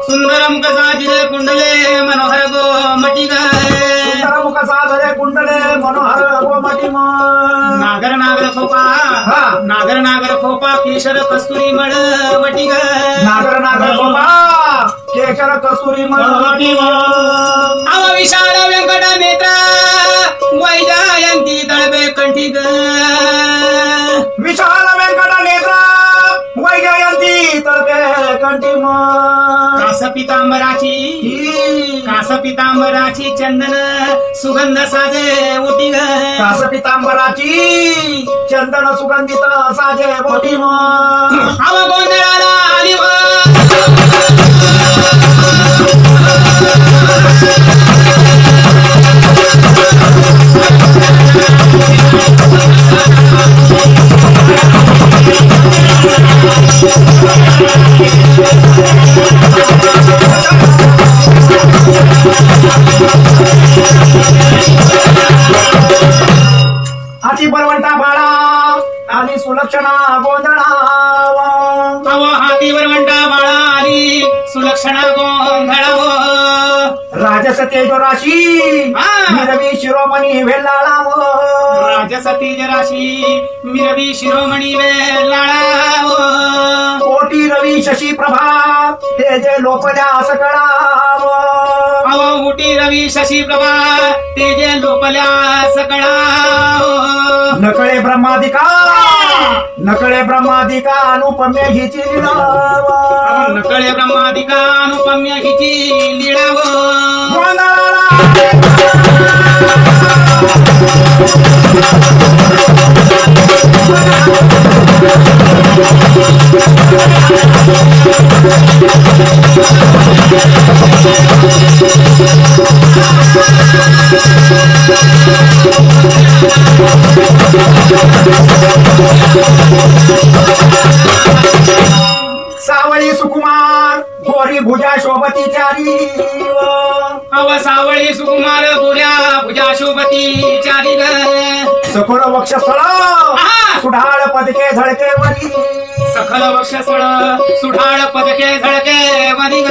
सुंदर मुख साजिले कुंडले मनोहर गो मटी सुंदर मुख साजरे कुंडले मनोहर गोमटी नागर नागर खोपा नागर नागर खोपा केशर कस्तुरी मळ वटी नागर नागर गोपा केशर कस्तुरी मळवटी अव विशाल व्यंकट नेत्र वैजयंती दळबे कंठी विशाल व्यंकट नेत्र वैजयंती तळबे कंठी कास पितांबराची चंदन सुगंध साजे ओटी कास पितांबराची चंदन सुगंधित साजे ओटी अव गोंधळाला आली हाती बरवंटा बाळा आणि सुलक्षणा गोंधळा अव हाती बरवंटा बाळा आणि सुलक्षणा गोंधळा राजस तेजो राशी मिरवी शिरोमणी वेल्लाळा राजस तेज राशी मिरवी शिरोमणी वेल्लाळा कोटी रवी शशी प्रभा तेजे लोपल्या सकळा अव उटी रवी शशी प्रभा तेजे लोपल्या सकळा नकळे ब्रह्मादिका अनुपम्य हिची लीळा नकळे ब्रह्मादिका अनुपम्य हिची लीळा सावळी सुकुमार गोरी भुजा शोभती चारी अव सावळी सुकुमार गोऱ्या भुजा शोभती चारी सखोर वक्षस्थळ सुढाळ पदके झळके वरी सखल वक्षस्थळ सुढाळ पदके झळके वरी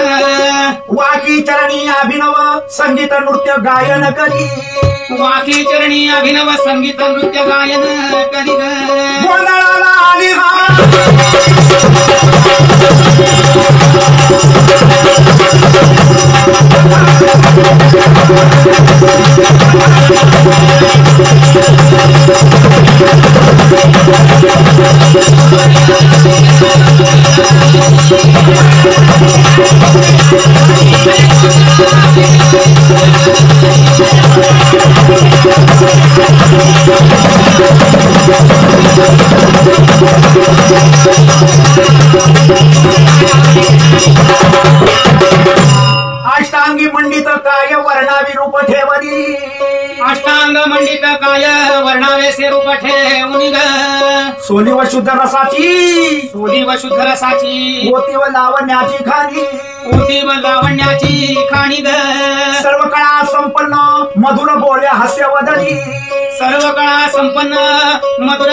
वाकी चरणी अभिनव संगीत नृत्य गायन करी वाकी चरणी अभिनव संगीत नृत्य गायन करी गोंधळाला आली अष्टांगी मंडित काय वर्णावी रूप ठेवली अष्टांग मंडित काय वर्णावेसे रूप ठेवणी सोनी व शुद्ध रसाची सोनी व शुद्ध रसाची मोती व लावण्याची खाणी मोती व लावण्याची खाणी सर्व कळा संपन्न मधुर बोले हास्यवदनी सर्व कळा संपन्न मधुर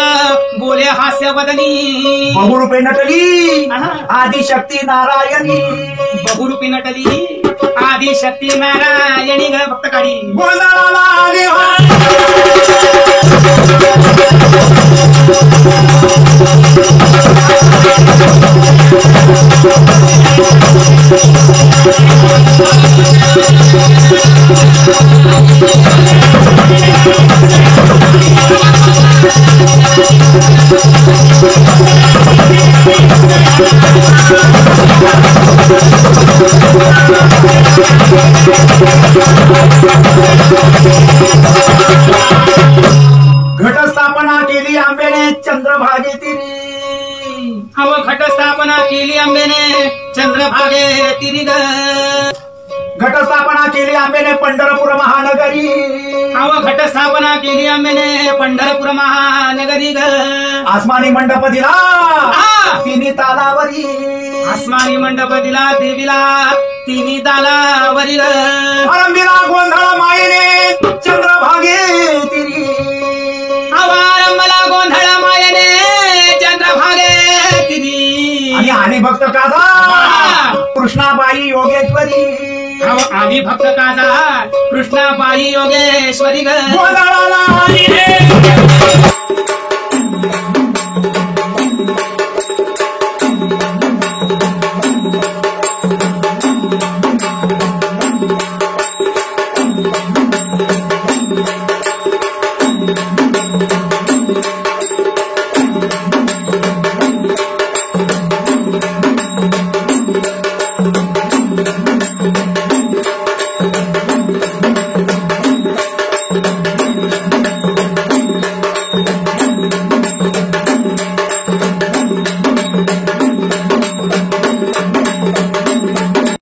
बोले हास्यवदनी बहुरूपे नटली आदिशक्ती नारायणी बहुरूपी नटली आदिशक्ती नारायणी भक्त काढी गोंधळाला आली घटस्थापना केली आंबेने चंद्रभागे तिरी अव घटस्थापना केली आंबेने चंद्रभागे तिरी घटस्थापना केली आंबेने पंढरपूर महानगरी अव घटस्थापना केली आंबेने पंढरपूर महानगरी आसमानी मंडप दिला तिन्ही तालावरी आसमानी मंडप दिला देवीला तिन्ही तालावरी आरंभीला गोंधळ मायेने चंद्रभागे तिरी आरंभला गोंधळ मायेने चंद्रभागे तिरी आणि भक्त कादा कृष्णाबाई योगेश्वरी अहो, आम्ही भक्त काजा कृष्णाबाई योगेश्वरी ग गोंधळाला आली रे